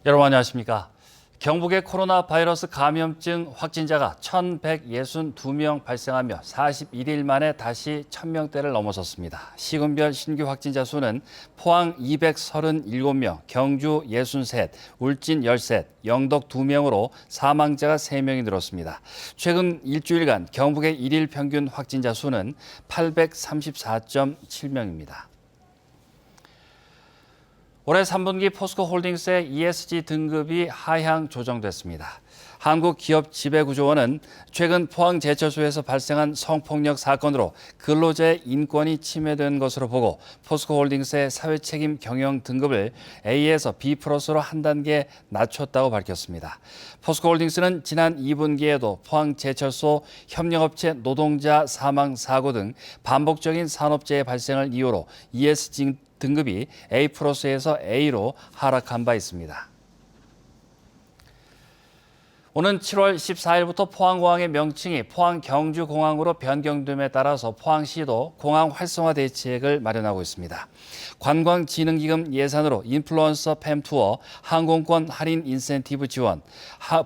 여러분 안녕하십니까? 경북의 코로나 바이러스 감염증 확진자가 1,162명 발생하며 41일 만에 다시 1,000명대를 넘어섰습니다. 시군별 신규 확진자 수는 포항 237명, 경주 63, 울진 13, 영덕 2명으로 사망자가 3명이 늘었습니다. 최근 일주일간 경북의 일일 평균 확진자 수는 834.7명입니다. 올해 3분기 포스코홀딩스의 ESG 등급이 하향 조정됐습니다. 한국기업지배구조원은 최근 포항제철소에서 발생한 성폭력 사건으로 근로자의 인권이 침해된 것으로 보고 포스코홀딩스의 사회책임 경영 등급을 A에서 B+로 한 단계 낮췄다고 밝혔습니다. 포스코홀딩스는 지난 2분기에도 포항제철소 협력업체 노동자 사망 사고 등 반복적인 산업재해 발생을 이유로 ESG 등급이 A+에서 A로 하락한 바 있습니다. 오는 7월 14일부터 포항공항의 명칭이 포항경주공항으로 변경됨에 따라서 포항시도 공항 활성화 대책을 마련하고 있습니다. 관광진흥기금 예산으로 인플루언서 팸투어, 항공권 할인 인센티브 지원,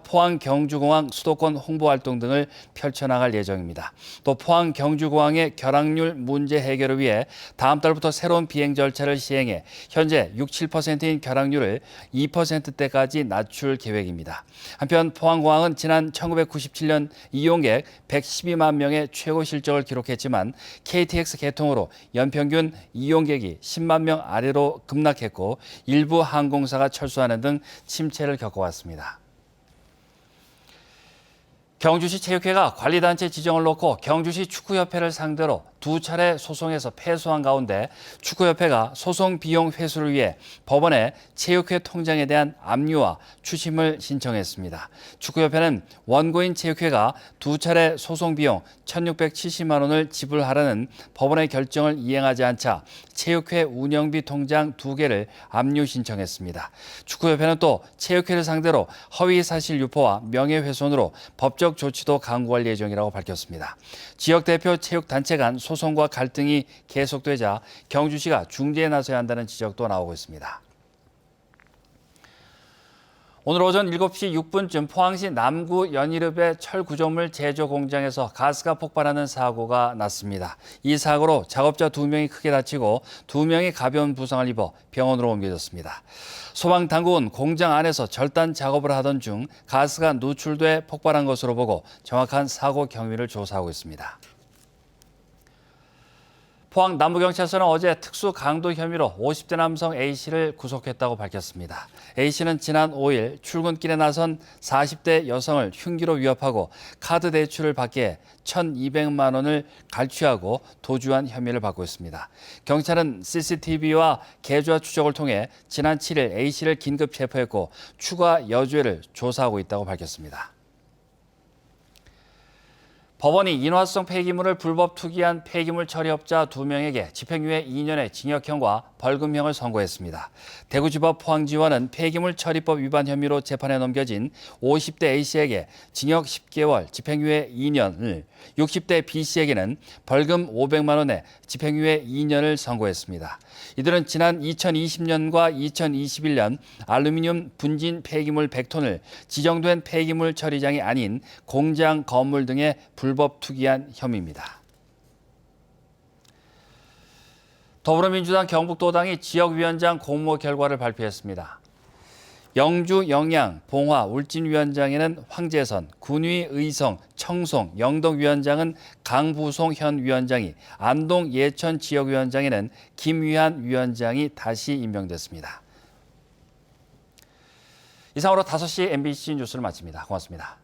포항경주공항 수도권 홍보활동 등을 펼쳐나갈 예정입니다. 또 포항경주공항의 결항률 문제 해결을 위해 다음 달부터 새로운 비행 절차를 시행해 현재 6~7%인 결항률을 2%대까지 낮출 계획입니다. 한편 포항공항은 지난 1997년 이용객 112만 명의 최고 실적을 기록했지만 KTX 개통으로 연평균 이용객이 10만 명 아래로 급락했고 일부 항공사가 철수하는 등 침체를 겪어왔습니다. 경주시 체육회가 관리단체 지정을 놓고 경주시 축구협회를 상대로 2차례 소송에서 패소한 가운데 축구협회가 소송 비용 회수를 위해 법원에 체육회 통장에 대한 압류와 추심을 신청했습니다. 축구협회는 원고인 체육회가 2차례 소송 비용 1,670만 원을 지불하라는 법원의 결정을 이행하지 않자 체육회 운영비 통장 2개를 압류 신청했습니다. 축구협회는 또 체육회를 상대로 허위사실 유포와 명예훼손으로 법적 조치도 강구할 예정이라고 밝혔습니다. 지역 대표 체육단체 간 소송과 갈등이 계속되자 경주시가 중재에 나서야 한다는 지적도 나오고 있습니다. 오늘 오전 7시 6분쯤 포항시 남구 연일읍의 철구조물 제조 공장에서 가스가 폭발하는 사고가 났습니다. 이 사고로 작업자 2명이 크게 다치고 2명이 가벼운 부상을 입어 병원으로 옮겨졌습니다. 소방당국은 공장 안에서 절단 작업을 하던 중 가스가 누출돼 폭발한 것으로 보고 정확한 사고 경위를 조사하고 있습니다. 포항 남부경찰서는 어제 특수 강도 혐의로 50대 남성 A씨를 구속했다고 밝혔습니다. A씨는 지난 5일 출근길에 나선 40대 여성을 흉기로 위협하고 카드 대출을 받게 1,200만 원을 갈취하고 도주한 혐의를 받고 있습니다. 경찰은 CCTV와 계좌 추적을 통해 지난 7일 A씨를 긴급 체포했고 추가 여죄를 조사하고 있다고 밝혔습니다. 법원이 인화성 폐기물을 불법 투기한 폐기물 처리업자 2명에게 집행유예 2년의 징역형과 벌금형을 선고했습니다. 대구지법 포항지원은 폐기물 처리법 위반 혐의로 재판에 넘겨진 50대 A씨에게 징역 10개월, 집행유예 2년을, 60대 B씨에게는 벌금 500만 원에 집행유예 2년을 선고했습니다. 이들은 지난 2020년과 2021년 알루미늄 분진 폐기물 100톤을 지정된 폐기물 처리장이 아닌 공장 건물 등에 불법 투기한 혐의입니다. 더불어민주당 경북도당이 지역위원장 공모 결과를 발표했습니다. 영주, 영양, 봉화, 울진위원장에는 황재선, 군위, 의성, 청송, 영덕위원장은 강부송 현 위원장이, 안동, 예천 지역위원장에는 김위한 위원장이 다시 임명됐습니다. 이상으로 5시 MBC 뉴스를 마칩니다. 고맙습니다.